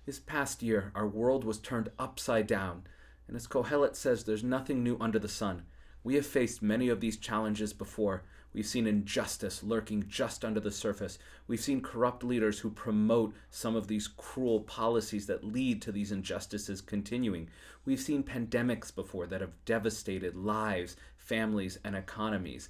This past year, our world was turned upside down, and as Kohelet says, there's nothing new under the sun. We have faced many of these challenges before. We've seen injustice lurking just under the surface. We've seen corrupt leaders who promote some of these cruel policies that lead to these injustices continuing. We've seen pandemics before that have devastated lives, families, and economies.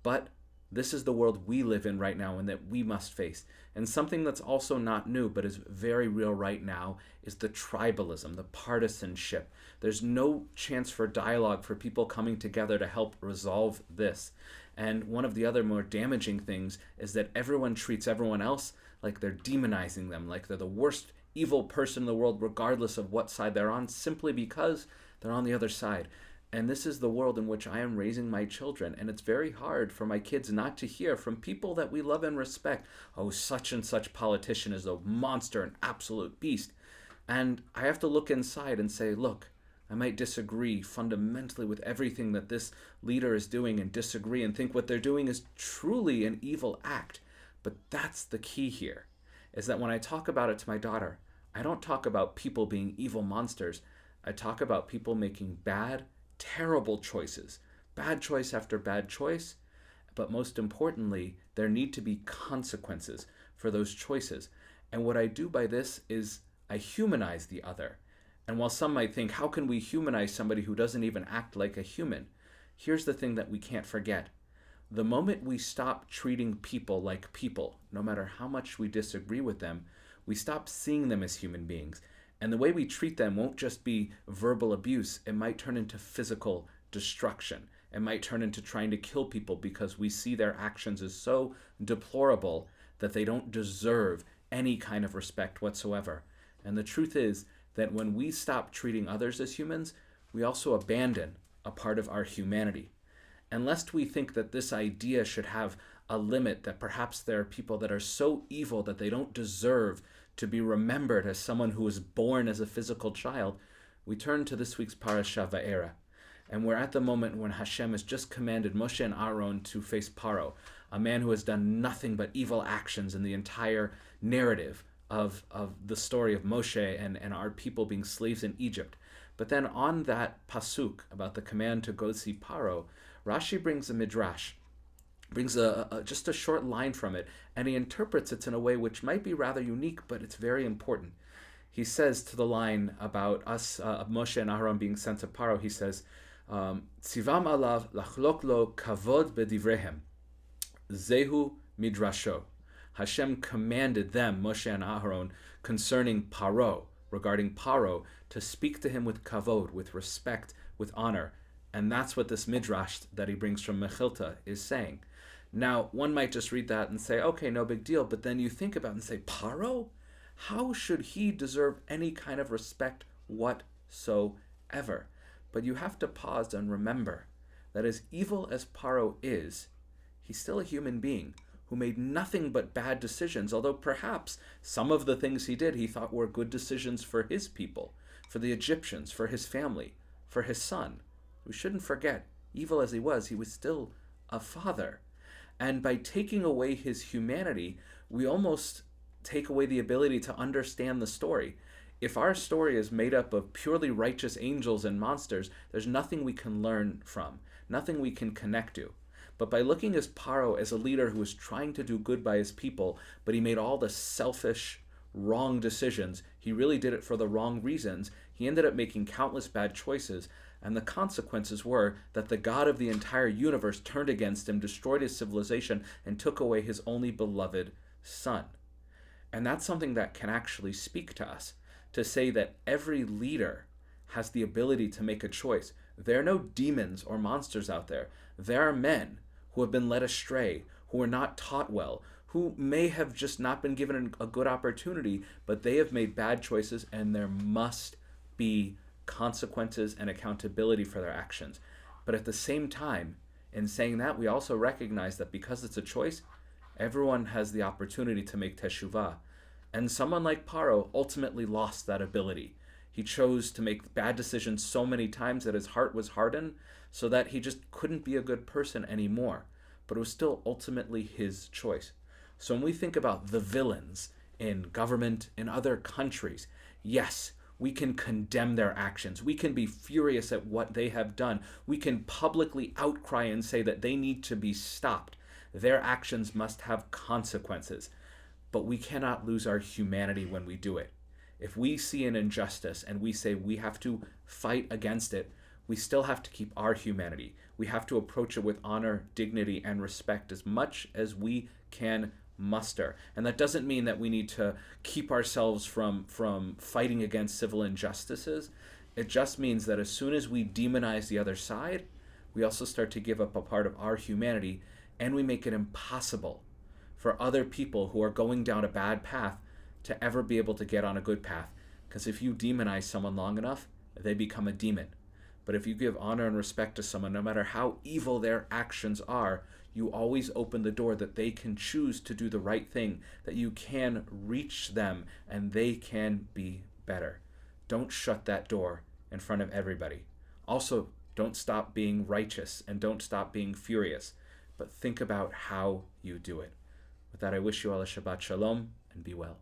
But this is the world we live in right now and that we must face. And something that's also not new but is very real right now is the tribalism, the partisanship. There's no chance for dialogue, for people coming together to help resolve this. And one of the other more damaging things is that everyone treats everyone else like they're demonizing them, like they're the worst evil person in the world, regardless of what side they're on, simply because they're on the other side. And this is the world in which I am raising my children. And it's very hard for my kids not to hear from people that we love and respect, oh, such and such politician is a monster, an absolute beast. And I have to look inside and say, look, I might disagree fundamentally with everything that this leader is doing and disagree and think what they're doing is truly an evil act. But that's the key here, is that when I talk about it to my daughter, I don't talk about people being evil monsters. I talk about people making bad, terrible choices, bad choice after bad choice, but most importantly, there need to be consequences for those choices. And what I do by this is I humanize the other. And while some might think, how can we humanize somebody who doesn't even act like a human? Here's the thing that we can't forget. The moment we stop treating people like people, no matter how much we disagree with them, we stop seeing them as human beings. And the way we treat them won't just be verbal abuse. It might turn into physical destruction. It might turn into trying to kill people because we see their actions as so deplorable that they don't deserve any kind of respect whatsoever. And the truth is that when we stop treating others as humans, we also abandon a part of our humanity. And lest we think that this idea should have a limit, that perhaps there are people that are so evil that they don't deserve to be remembered as someone who was born as a physical child, we turn to this week's Parasha Va'era. And we're at the moment when Hashem has just commanded Moshe and Aaron to face Paro, a man who has done nothing but evil actions in the entire narrative of the story of Moshe and our people being slaves in Egypt. But then on that pasuk about the command to go see Paro, Rashi brings a midrash, brings just a short line from it, and he interprets it in a way which might be rather unique, but it's very important. He says to the line about us, Moshe and Aaron being sent to Paro, he says, Tzivam alav lachlok lo kavod bedivrehem, zehu midrasho. Hashem commanded them, Moshe and Aaron, concerning Paro, regarding Paro, to speak to him with kavod, with respect, with honor. And that's what this midrash that he brings from Mechilta is saying. Now, one might just read that and say, okay, no big deal. But then you think about it and say, Paro? How should he deserve any kind of respect whatsoever? But you have to pause and remember that as evil as Paro is, he's still a human being who made nothing but bad decisions, although perhaps some of the things he did he thought were good decisions for his people, for the Egyptians, for his family, for his son. We shouldn't forget, evil as he was still a father. And by taking away his humanity, we almost take away the ability to understand the story. If our story is made up of purely righteous angels and monsters, there's nothing we can learn from, nothing we can connect to. But by looking at Paro as a leader who was trying to do good by his people, but he made all the selfish, wrong decisions, he really did it for the wrong reasons, he ended up making countless bad choices, and the consequences were that the God of the entire universe turned against him, destroyed his civilization, and took away his only beloved son. And that's something that can actually speak to us, to say that every leader has the ability to make a choice. There are no demons or monsters out there. There are men who have been led astray, who are not taught well, who may have just not been given a good opportunity, but they have made bad choices, and there must be consequences and accountability for their actions. But at the same time, in saying that, we also recognize that because it's a choice, everyone has the opportunity to make teshuvah. And someone like Paro ultimately lost that ability. He chose to make bad decisions so many times that his heart was hardened, so that he just couldn't be a good person anymore. But it was still ultimately his choice. So when we think about the villains in government, in other countries. Yes, we can condemn their actions. We can be furious at what they have done. We can publicly outcry and say that they need to be stopped. Their actions must have consequences. But we cannot lose our humanity when we do it. If we see an injustice and we say we have to fight against it, we still have to keep our humanity. We have to approach it with honor, dignity, and respect as much as we can muster. And that doesn't mean that we need to keep ourselves from fighting against civil injustices. It just means that as soon as we demonize the other side, we also start to give up a part of our humanity, and we make it impossible for other people who are going down a bad path to ever be able to get on a good path. Because if you demonize someone long enough, they become a demon. But if you give honor and respect to someone, no matter how evil their actions are, you always open the door that they can choose to do the right thing, that you can reach them and they can be better. Don't shut that door in front of everybody. Also, don't stop being righteous and don't stop being furious, but think about how you do it. With that, I wish you all a Shabbat Shalom and be well.